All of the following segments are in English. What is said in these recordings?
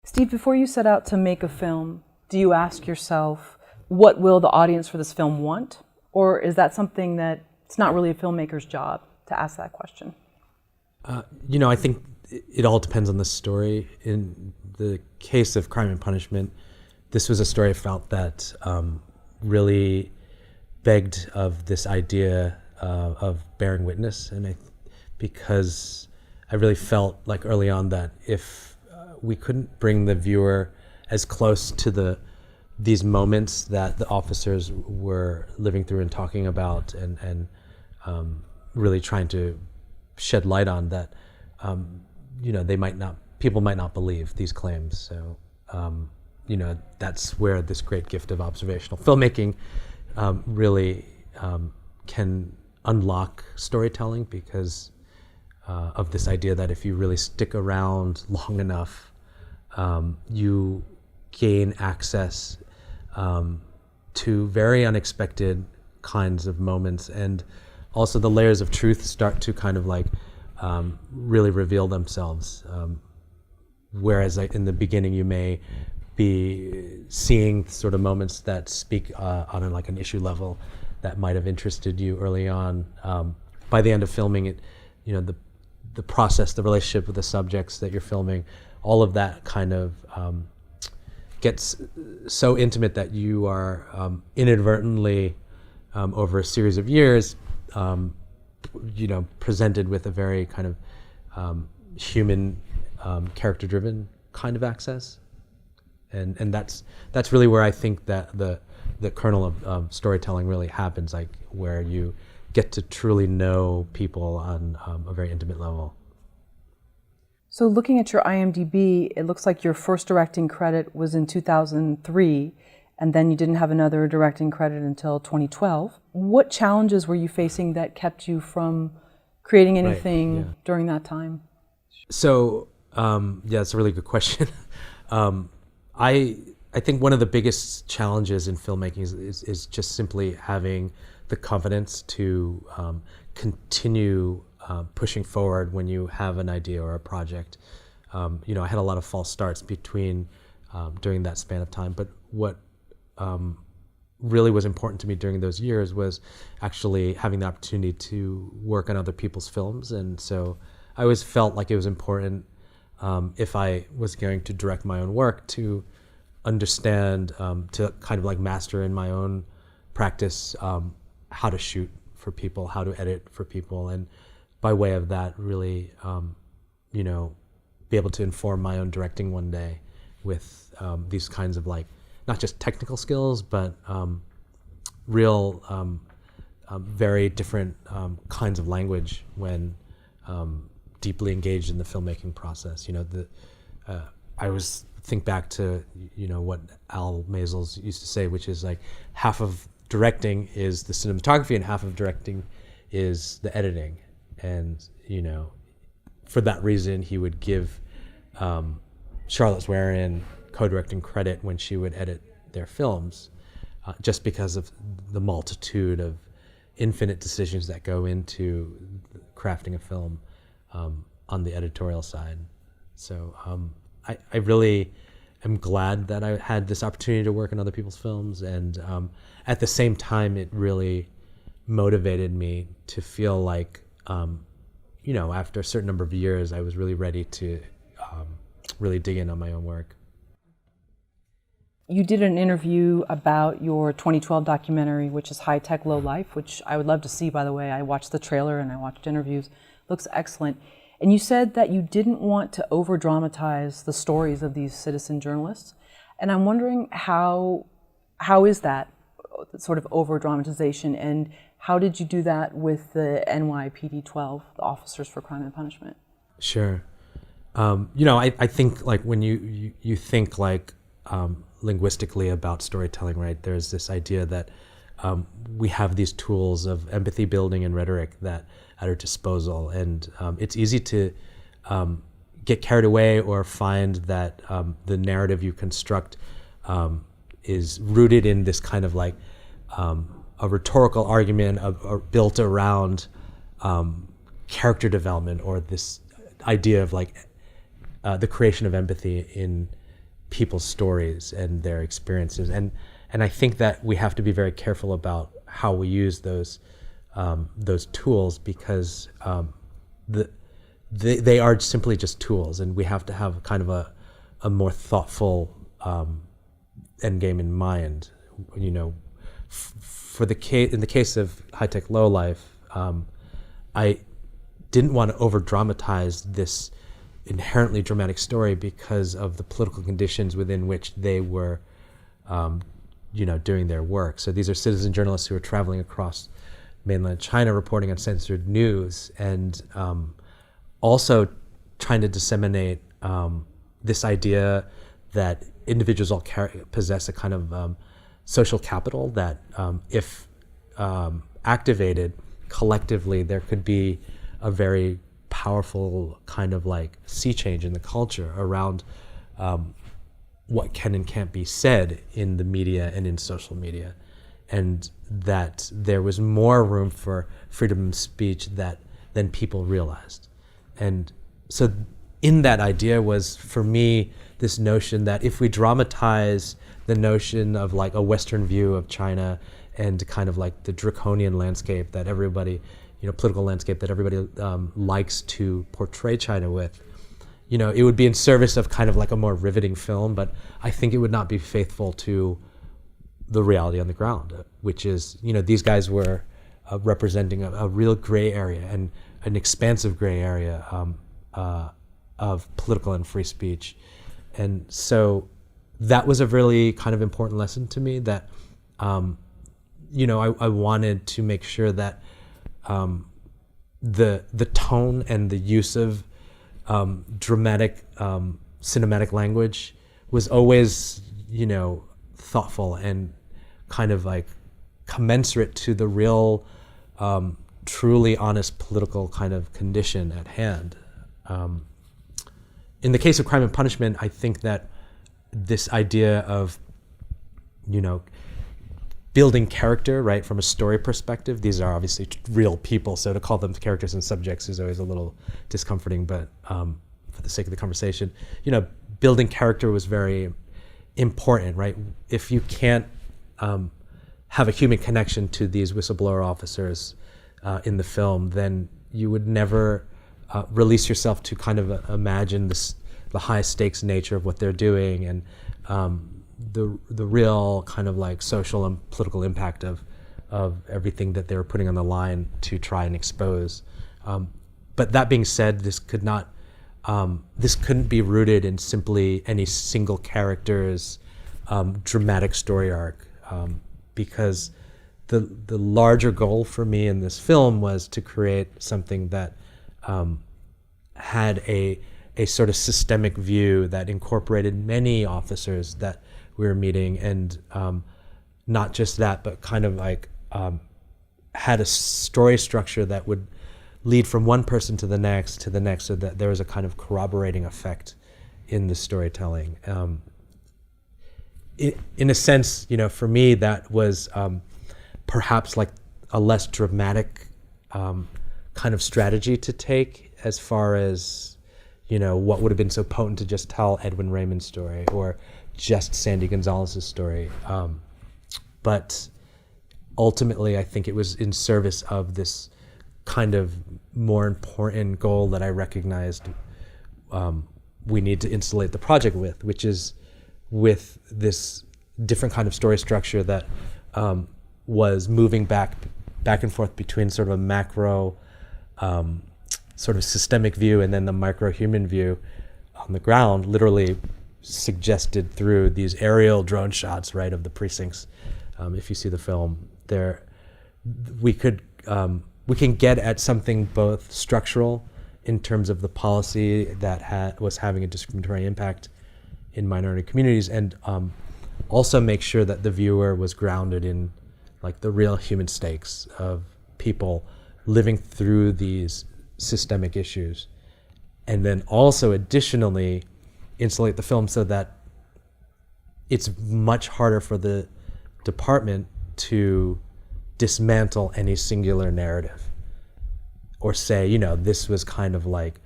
Steve, before you set out to make a film, do you ask yourself, what will the audience for this film want? Or is that something that it's not really a filmmaker's job to ask that question? I think it all depends on the story. In the case of Crime and Punishment, this was a story I felt that really begged of this idea of bearing witness, and because I really felt like early on that if we couldn't bring the viewer as close to these moments that the officers were living through and talking about, and really trying to shed light on that, people might not believe these claims. So, that's where this great gift of observational filmmaking really can unlock storytelling, because of this idea that if you really stick around long enough, you gain access to very unexpected kinds of moments, and also the layers of truth start to kind of really reveal themselves. Whereas in the beginning you may be seeing sort of moments that speak on an issue level that might have interested you early on. By the end of filming it, the process, the relationship with the subjects that you're filming, all of that kind of gets so intimate that you are inadvertently, over a series of years, presented with a very kind of human, character-driven kind of access, and that's really where I think that the kernel of storytelling really happens, like where you get to truly know people on a very intimate level. So looking at your IMDb, it looks like your first directing credit was in 2003, and then you didn't have another directing credit until 2012. What challenges were you facing that kept you from creating anything during that time? So, it's a really good question. I think one of the biggest challenges in filmmaking is just simply having the confidence to continue pushing forward when you have an idea or a project. I had a lot of false starts during that span of time, but what really was important to me during those years was actually having the opportunity to work on other people's films. And so I always felt like it was important, if I was going to direct my own work, to understand, to kind of master in my own practice, how to shoot for people, how to edit for people, and by way of that really, be able to inform my own directing one day with these kinds of not just technical skills, but real, very different kinds of language when deeply engaged in the filmmaking process. I always think back to what Al Maisels used to say, which is half of directing is the cinematography and half of directing is the editing. And for that reason, he would give Charlotte Swearin co-directing credit when she would edit their films, just because of the multitude of infinite decisions that go into crafting a film on the editorial side. So I really am glad that I had this opportunity to work on other people's films, and at the same time, it really motivated me to feel like, after a certain number of years, I was really ready to really dig in on my own work. You did an interview about your 2012 documentary, which is High Tech, Low Life, which I would love to see, by the way. I watched the trailer and I watched interviews. Looks excellent. And you said that you didn't want to over-dramatize the stories of these citizen journalists. And I'm wondering how is that sort of over-dramatization, and how did you do that with the NYPD 12, the Officers for Crime and Punishment? Sure. I think when you think linguistically about storytelling, right? There's this idea that we have these tools of empathy building and rhetoric that at our disposal, and it's easy to get carried away or find that the narrative you construct is rooted in this kind of a rhetorical argument built around character development, or this idea of the creation of empathy people's stories and their experiences, and I think that we have to be very careful about how we use those tools, because they are simply just tools, and we have to have kind of a more thoughtful end game in mind. You know, in the case of High Tech Low Life, I didn't want to over dramatize this inherently dramatic story because of the political conditions within which they were, doing their work. So these are citizen journalists who are traveling across mainland China, reporting on censored news, and also trying to disseminate this idea that individuals all possess a kind of social capital that, if activated collectively, there could be a very powerful kind of like sea change in the culture around what can and can't be said in the media and in social media, and that there was more room for freedom of speech than people realized. And so in that idea was, for me, this notion that if we dramatize the notion of like a Western view of China and kind of like the draconian landscape that everybody, political landscape that everybody likes to portray China with, it would be in service of kind of like a more riveting film, but I think it would not be faithful to the reality on the ground, which is, these guys were representing a real gray area, and an expansive gray area of political and free speech. And so that was a really kind of important lesson to me, that, I wanted to make sure that the tone and the use of dramatic cinematic language was always, thoughtful and kind of like commensurate to the real, truly honest political kind of condition at hand. In the case of Crime and Punishment, I think that this idea of, building character, right, from a story perspective, these are obviously real people, so to call them characters and subjects is always a little discomforting, but for the sake of the conversation, building character was very important, right? If you can't have a human connection to these whistleblower officers in the film, then you would never release yourself to kind of imagine the high stakes nature of what they're doing, and the real kind of like social and political impact of everything that they were putting on the line to try and expose. But that being said, this couldn't be rooted in simply any single character's dramatic story arc, because the larger goal for me in this film was to create something that had a sort of systemic view that incorporated many officers that we were meeting, and not just that, but kind of like had a story structure that would lead from one person to the next, so that there was a kind of corroborating effect in the storytelling. In a sense, for me, that was perhaps like a less dramatic kind of strategy to take, as far as, what would have been so potent to just tell Edwin Raymond's story or just Sandy Gonzalez's story. But ultimately, I think it was in service of this kind of more important goal that I recognized we need to insulate the project with, which is with this different kind of story structure that was moving back and forth between sort of a macro sort of systemic view and then the micro human view on the ground, literally suggested through these aerial drone shots, right, of the precincts. If you see the film, we can get at something both structural in terms of the policy that was having a discriminatory impact in minority communities, and also make sure that the viewer was grounded in like the real human stakes of people living through these systemic issues, and then also additionally insulate the film so that it's much harder for the department to dismantle any singular narrative or say, this was kind of like,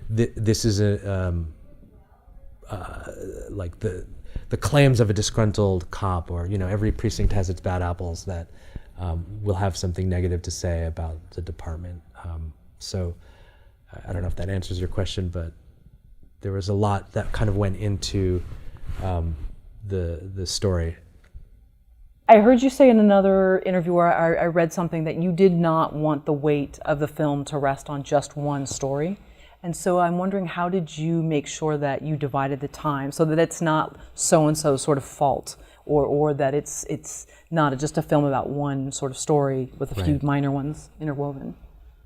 this is like the claims of a disgruntled cop, or every precinct has its bad apples that will have something negative to say about the department. So I don't know if that answers your question, but there was a lot that kind of went into the story. I heard you say in another interview where I read something that you did not want the weight of the film to rest on just one story. And so I'm wondering, how did you make sure that you divided the time so that it's not so-and-so's sort of fault, or that it's not just a film about one sort of story with a few minor ones interwoven?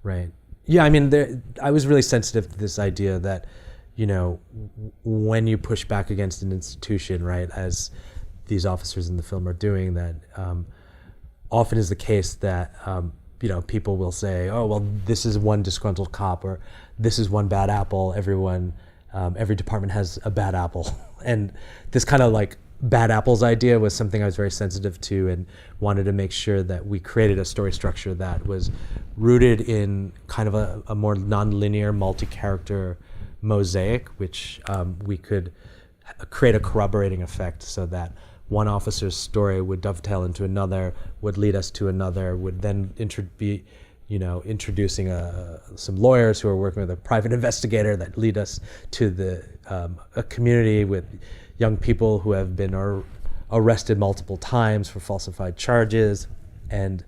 Right. Yeah, I mean, I was really sensitive to this idea that, when you push back against an institution, right, as these officers in the film are doing, that often is the case that people will say, oh, well, this is one disgruntled cop, or this is one bad apple. Every department has a bad apple. And this kind of like bad apples idea was something I was very sensitive to, and wanted to make sure that we created a story structure that was rooted in kind of a more nonlinear, multi-character mosaic, which we could create a corroborating effect, so that one officer's story would dovetail into another, would lead us to another, would then be introducing some lawyers who are working with a private investigator that lead us to a community with young people who have been arrested multiple times for falsified charges, and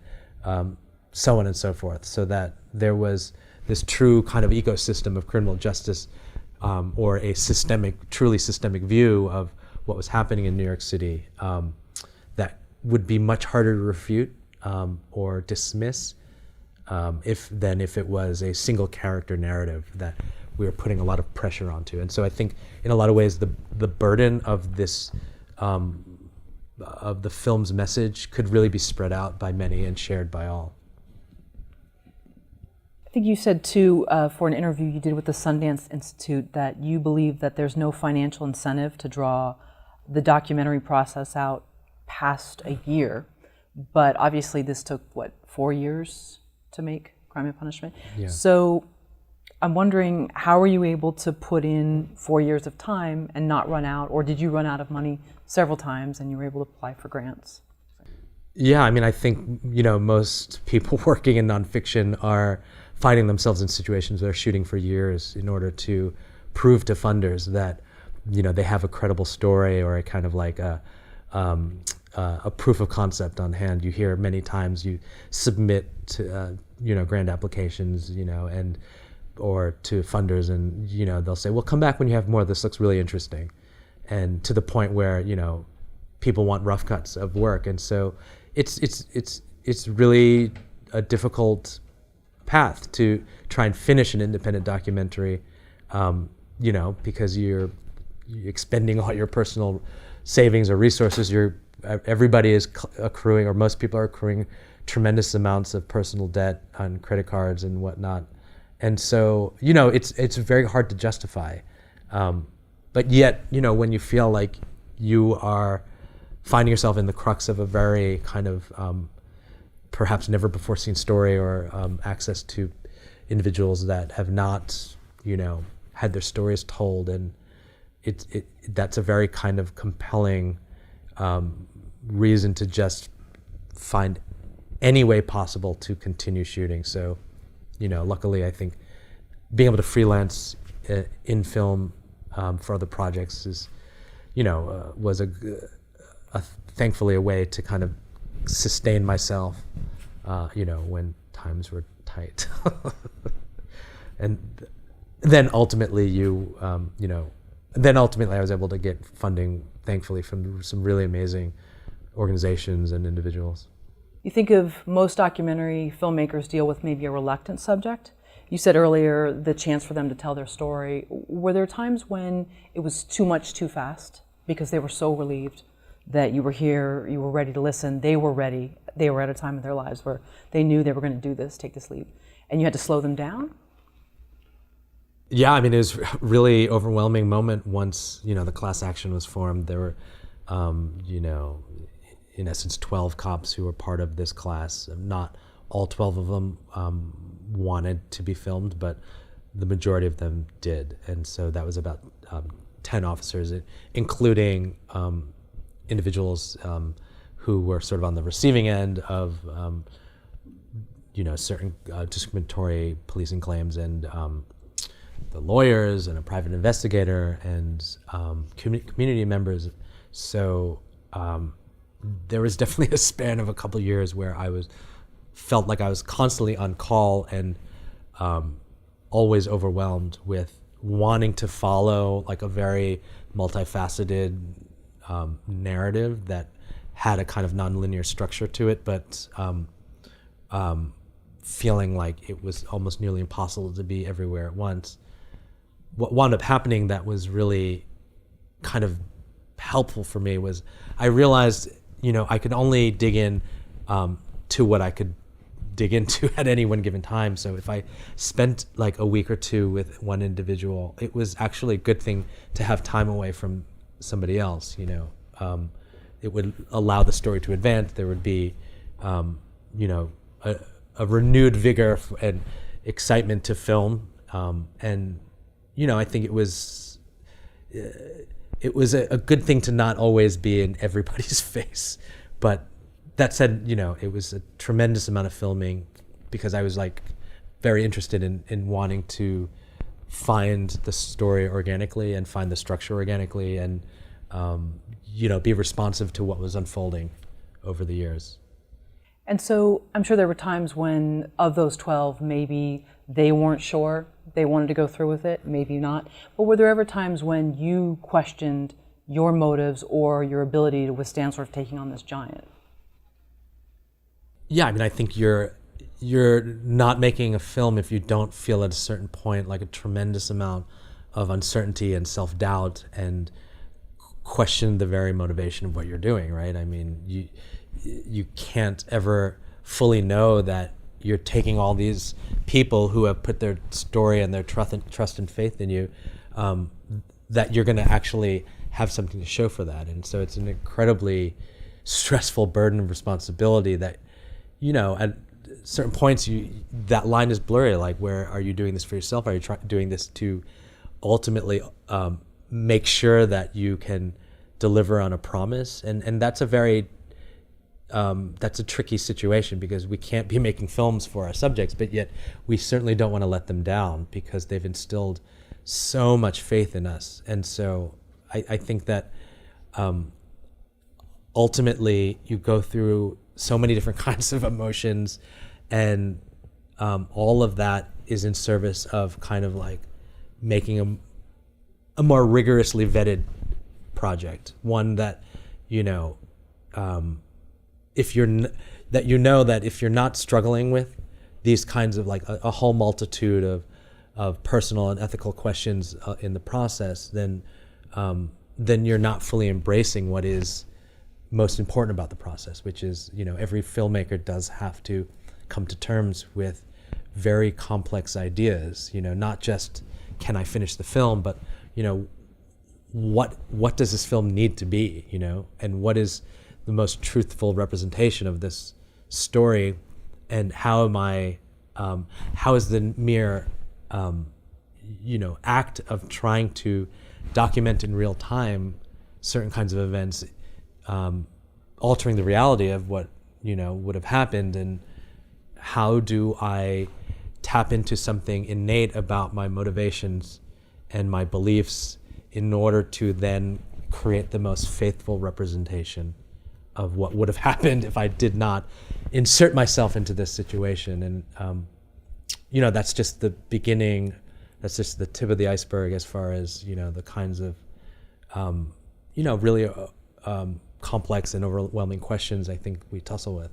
so on and so forth, so that there was this true kind of ecosystem of criminal justice, or a truly systemic view of what was happening in New York City, that would be much harder to refute or dismiss than if it was a single character narrative that we were putting a lot of pressure onto. And so I think in a lot of ways the burden of this of the film's message could really be spread out by many and shared by all. I think you said too, for an interview you did with the Sundance Institute, that you believe that there's no financial incentive to draw the documentary process out past a year, but obviously this took 4 years to make, Crime and Punishment. Yeah. So I'm wondering, how are you able to put in 4 years of time and not run out, or did you run out of money several times and you were able to apply for grants? Yeah, I mean, I think most people working in nonfiction are finding themselves in situations where they're shooting for years in order to prove to funders that they have a credible story, or a kind of like a proof of concept on hand. You hear many times you submit to grant applications, or to funders, and they'll say, well, come back when you have more. This looks really interesting, and to the point where people want rough cuts of work, and so it's really a difficult path to try and finish an independent documentary, because you're expending all your personal savings or resources. Everybody is accruing, or most people are accruing tremendous amounts of personal debt on credit cards and whatnot. And so, it's very hard to justify. But yet, when you feel like you are finding yourself in the crux of a very kind of perhaps never before seen story, or access to individuals that have not, had their stories told, and that's a very kind of compelling reason to just find any way possible to continue shooting. So, luckily, I think being able to freelance in film for other projects is, was thankfully a way to kind of sustain myself, when times were tight. And then ultimately I was able to get funding, thankfully, from some really amazing organizations and individuals. You think of most documentary filmmakers deal with maybe a reluctant subject. You said earlier the chance for them to tell their story. Were there times when it was too much too fast because they were so relieved that you were here, you were ready to listen, they were ready, they were at a time in their lives where they knew they were going to do this, take this leap, and you had to slow them down? Yeah, I mean, it was a really overwhelming moment once, the class action was formed. There were, in essence, 12 cops who were part of this class. Not all 12 of them wanted to be filmed, but the majority of them did. And so that was about 10 officers, including individuals who were sort of on the receiving end of certain discriminatory policing claims, and the lawyers and a private investigator and community members. So there was definitely a span of a couple of years where felt like I was constantly on call and always overwhelmed with wanting to follow like a very multifaceted narrative that had a kind of nonlinear structure to it, but feeling like it was almost nearly impossible to be everywhere at once. What wound up happening that was really kind of helpful for me was I realized, I could only dig in to what I could dig into at any one given time. So if I spent like a week or two with one individual, it was actually a good thing to have time away from somebody else. It would allow the story to advance. There would be, a renewed vigor and excitement to film. And I think it was a good thing to not always be in everybody's face. But that said, it was a tremendous amount of filming because I was like very interested in wanting to find the story organically and find the structure organically and, be responsive to what was unfolding over the years. And so I'm sure there were times when, of those 12, maybe they weren't sure they wanted to go through with it, maybe not. But were there ever times when you questioned your motives or your ability to withstand sort of taking on this giant? Yeah, I think you're not making a film if you don't feel at a certain point like a tremendous amount of uncertainty and self-doubt and question the very motivation of what you're doing, right? You can't ever fully know that you're taking all these people who have put their story and their trust and faith in you, that you're going to actually have something to show for that. And so it's an incredibly stressful burden of responsibility that, at certain points, that line is blurry. Like, where are you doing this for yourself? Are you doing this to ultimately make sure that you can deliver on a promise? And that's a very that's a tricky situation because we can't be making films for our subjects, but yet we certainly don't want to let them down because they've instilled so much faith in us. And so I think that ultimately you go through so many different kinds of emotions, and all of that is in service of kind of like making a more rigorously vetted project, one that if you're not struggling with these kinds of like a whole multitude of personal and ethical questions in the process, then you're not fully embracing what is most important about the process, which is, every filmmaker does have to come to terms with very complex ideas, not just can I finish the film, but, what does this film need to be, and what is the most truthful representation of this story, and how is the mere, act of trying to document in real time certain kinds of events, altering the reality of what, would have happened, and how do I tap into something innate about my motivations and my beliefs in order to then create the most faithful representation of what would have happened if I did not insert myself into this situation. And, that's just the beginning. That's just the tip of the iceberg as far as, the kinds of, really complex and overwhelming questions I think we tussle with.